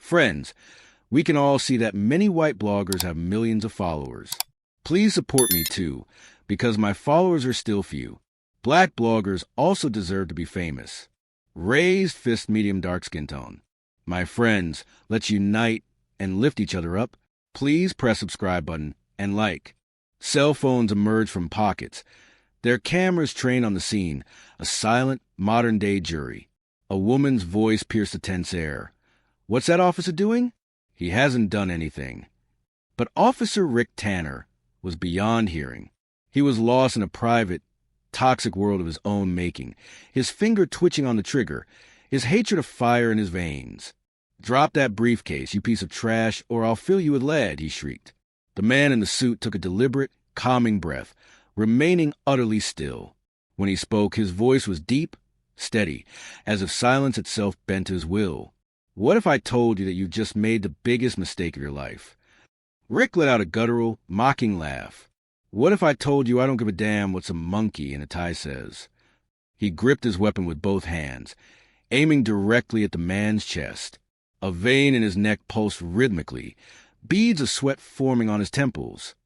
Friends, we can all see that many white bloggers have millions of followers. Please support me too, because my followers are still few. Black bloggers also deserve to be famous. Raised fist medium dark skin tone. My friends, let's unite and lift each other up. Please press subscribe button and like. Cell phones emerge from pockets. Their cameras train on the scene, a silent, modern-day jury. A woman's voice pierced the tense air. What's that officer doing? He hasn't done anything. But Officer Rick Tanner was beyond hearing. He was lost in a private, toxic world of his own making, his finger twitching on the trigger, his hatred of fire in his veins. Drop that briefcase, you piece of trash, or I'll fill you with lead, he shrieked. The man in the suit took a deliberate, calming breath, remaining utterly still. When he spoke, his voice was deep, steady, as if silence itself bent his will. What if I told you that you've just made the biggest mistake of your life? Rick let out a guttural, mocking laugh. What if I told you I don't give a damn what some monkey in a tie says? He gripped his weapon with both hands, aiming directly at the man's chest. A vein in his neck pulsed rhythmically, beads of sweat forming on his temples.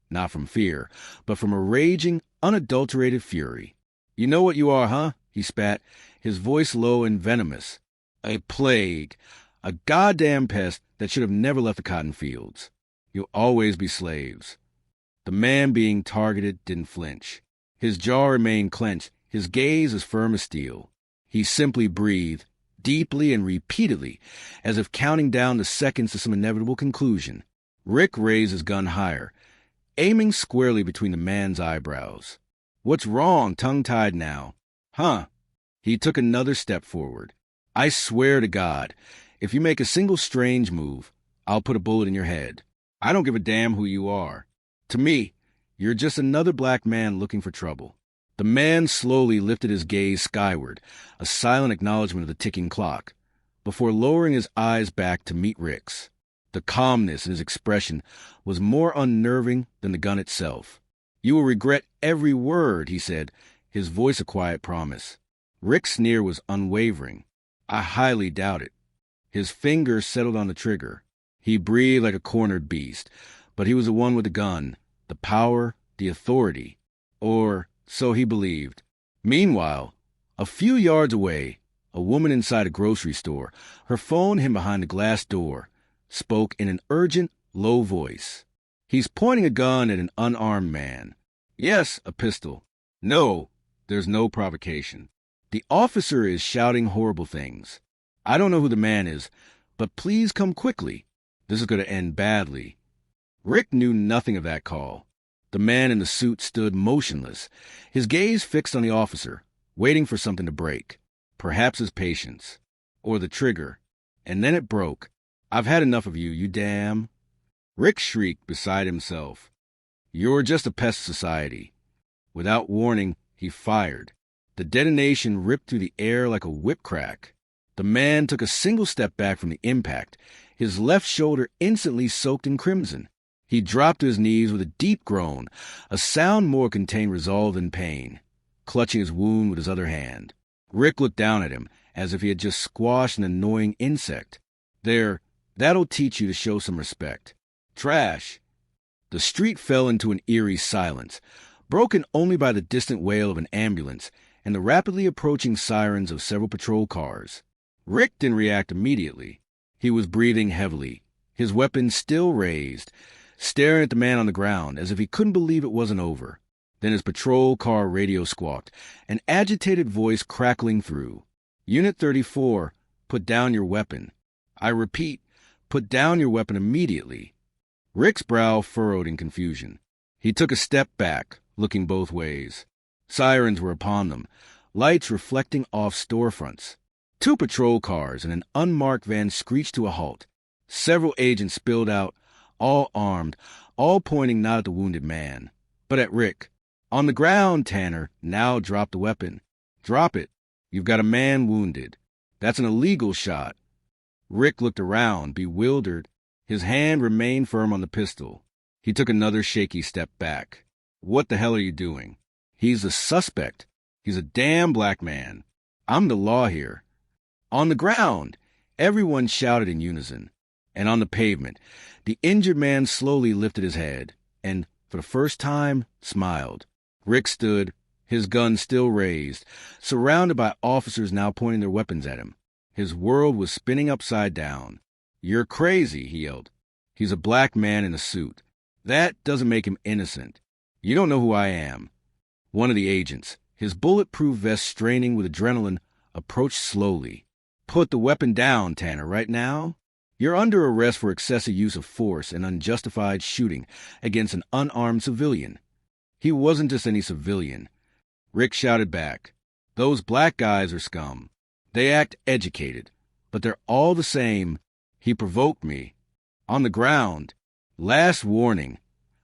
Not from fear, but from a raging, unadulterated fury. You know what you are, huh? He spat, his voice low and venomous. A plague, a goddamn pest that should have never left the cotton fields. You'll always be slaves. The man being targeted didn't flinch. His jaw remained clenched, his gaze as firm as steel. He simply breathed, deeply and repeatedly, as if counting down the seconds to some inevitable conclusion. Rick raised his gun higher, aiming squarely between the man's eyebrows. What's wrong, tongue-tied now? Huh? He took another step forward. I swear to God, if you make a single strange move, I'll put a bullet in your head. I don't give a damn who you are. To me, you're just another black man looking for trouble. The man slowly lifted his gaze skyward, a silent acknowledgement of the ticking clock, before lowering his eyes back to meet Rick's. The calmness in his expression was more unnerving than the gun itself. You will regret every word, he said, his voice a quiet promise. Rick's sneer was unwavering. I highly doubt it. His fingers settled on the trigger. He breathed like a cornered beast, but he was the one with the gun, the power, the authority. Or so he believed. Meanwhile, a few yards away, a woman inside a grocery store, her phone hidden behind the glass door, spoke in an urgent, low voice. He's pointing a gun at an unarmed man. Yes, a pistol. No, there's no provocation. The officer is shouting horrible things. I don't know who the man is, but please come quickly. This is going to end badly. Rick knew nothing of that call. The man in the suit stood motionless, his gaze fixed on the officer, waiting for something to break. Perhaps his patience. Or the trigger. And then it broke. I've had enough of you, you damn. Rick shrieked beside himself. You're just a pest of society. Without warning, he fired. The detonation ripped through the air like a whip crack. The man took a single step back from the impact, his left shoulder instantly soaked in crimson. He dropped to his knees with a deep groan, a sound more contained resolve than pain, clutching his wound with his other hand. Rick looked down at him, as if he had just squashed an annoying insect. There, that'll teach you to show some respect. Trash. The street fell into an eerie silence, broken only by the distant wail of an ambulance and the rapidly approaching sirens of several patrol cars. Rick didn't react immediately. He was breathing heavily, his weapon still raised, staring at the man on the ground as if he couldn't believe it wasn't over. Then his patrol car radio squawked, an agitated voice crackling through. Unit 34, put down your weapon. I repeat, put down your weapon immediately. Rick's brow furrowed in confusion. He took a step back, looking both ways. Sirens were upon them, lights reflecting off storefronts. 2 patrol cars and an unmarked van screeched to a halt. Several agents spilled out, all armed, all pointing not at the wounded man, but at Rick. On the ground, Tanner now dropped the weapon. Drop it. You've got a man wounded. That's an illegal shot. Rick looked around, bewildered. His hand remained firm on the pistol. He took another shaky step back. What the hell are you doing? He's a suspect. He's a damn black man. I'm the law here. On the ground. Everyone shouted in unison. And on the pavement, the injured man slowly lifted his head and, for the first time, smiled. Rick stood, his gun still raised, surrounded by officers now pointing their weapons at him. His world was spinning upside down. "You're crazy," he yelled. "He's a black man in a suit. That doesn't make him innocent. You don't know who I am." One of the agents, his bulletproof vest straining with adrenaline, approached slowly. "Put the weapon down, Tanner, right now. You're under arrest for excessive use of force and unjustified shooting against an unarmed civilian." He wasn't just any civilian. Rick shouted back, "Those black guys are scum. They act educated, but they're all the same. He provoked me. On the ground. Last warning,"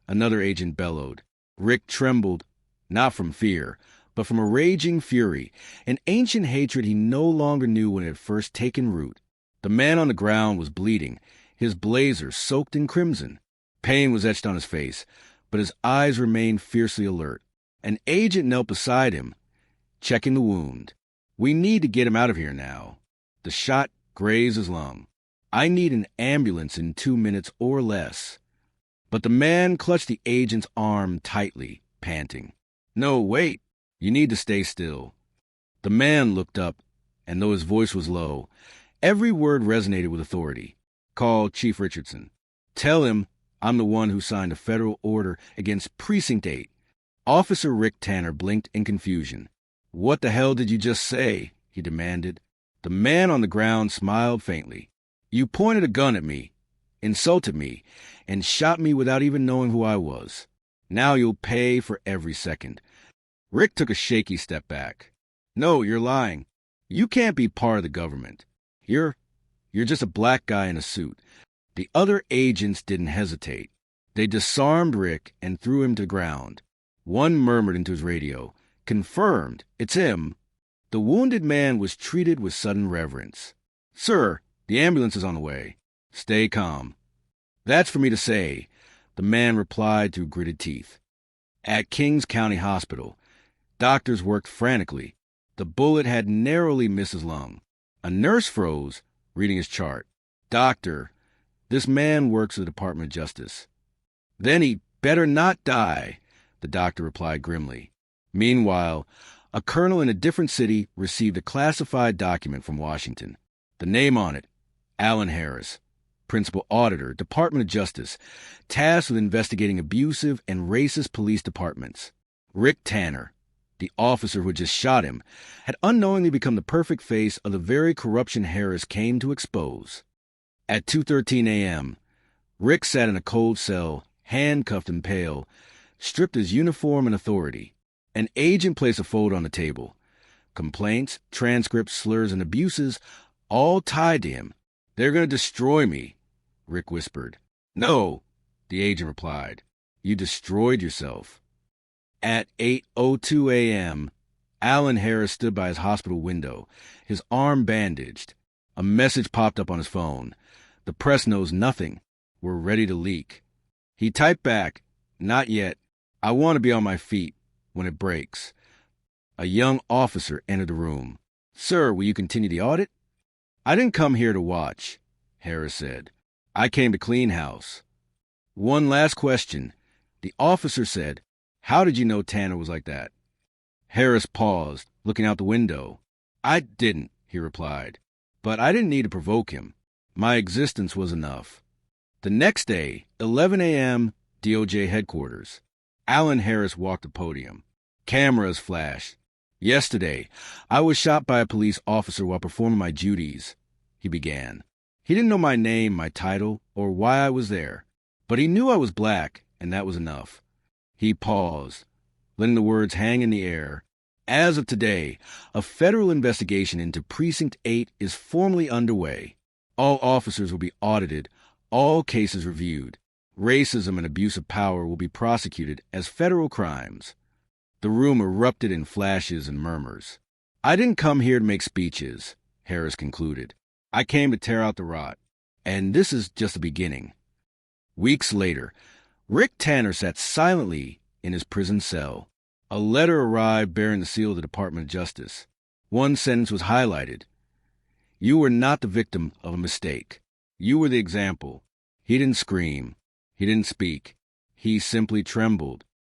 another agent bellowed. Rick trembled, not from fear, but from a raging fury, an ancient hatred he no longer knew when it had first taken root. The man on the ground was bleeding, his blazer soaked in crimson. Pain was etched on his face, but his eyes remained fiercely alert. An agent knelt beside him, checking the wound. "We need to get him out of here now. The shot grazed his lung. I need an ambulance in 2 minutes or less." But the man clutched the agent's arm tightly, panting. "No, wait. You need to stay still." The man looked up, and though his voice was low, every word resonated with authority. "Call Chief Richardson. Tell him I'm the one who signed a federal order against Precinct 8. Officer Rick Tanner blinked in confusion. "What the hell did you just say?" he demanded. The man on the ground smiled faintly. "You pointed a gun at me, insulted me, and shot me without even knowing who I was. Now you'll pay for every second." Rick took a shaky step back. "No, you're lying. You can't be part of the government. You're just a black guy in a suit." The other agents didn't hesitate. They disarmed Rick and threw him to the ground. One murmured into his radio, "Confirmed, it's him." The wounded man was treated with sudden reverence. "Sir, the ambulance is on the way." "Stay calm." "That's for me to say," the man replied through gritted teeth. At Kings County Hospital, doctors worked frantically. The bullet had narrowly missed his lung. A nurse froze, reading his chart. "Doctor, this man works for the Department of Justice." "Then he better not die," the doctor replied grimly. Meanwhile, a colonel in a different city received a classified document from Washington. The name on it, Alan Harris, Principal Auditor, Department of Justice, tasked with investigating abusive and racist police departments. Rick Tanner, the officer who had just shot him, had unknowingly become the perfect face of the very corruption Harris came to expose. At 2:13 a.m., Rick sat in a cold cell, handcuffed and pale, stripped his uniform and authority. An agent placed a folder on the table. Complaints, transcripts, slurs, and abuses, all tied to him. "They're going to destroy me," Rick whispered. "No," the agent replied. "You destroyed yourself." At 8:02 a.m., Alan Harris stood by his hospital window, his arm bandaged. A message popped up on his phone. "The press knows nothing. We're ready to leak." He typed back, "Not yet. I want to be on my feet when it breaks." A young officer entered the room. "Sir, will you continue the audit?" "I didn't come here to watch," Harris said. "I came to clean house." "One last question," the officer said. "How did you know Tanner was like that?" Harris paused, looking out the window. "I didn't," he replied. "But I didn't need to provoke him. My existence was enough." The next day, 11 a.m., DOJ headquarters. Alan Harris walked the podium. Cameras flashed. "Yesterday, I was shot by a police officer while performing my duties," he began. He didn't know my name, my title, or why I was there, but he knew I was black, and that was enough. He paused, letting the words hang in the air. "As of today, a federal investigation into Precinct 8 is formally underway. All officers will be audited, all cases reviewed. Racism and abuse of power will be prosecuted as federal crimes." The room erupted in flashes and murmurs. "I didn't come here to make speeches," Harris concluded. "I came to tear out the rot. And this is just the beginning." Weeks later, Rick Tanner sat silently in his prison cell. A letter arrived bearing the seal of the Department of Justice. One sentence was highlighted. You were not the victim of a mistake. You were the example. He didn't scream. He didn't speak. He simply trembled.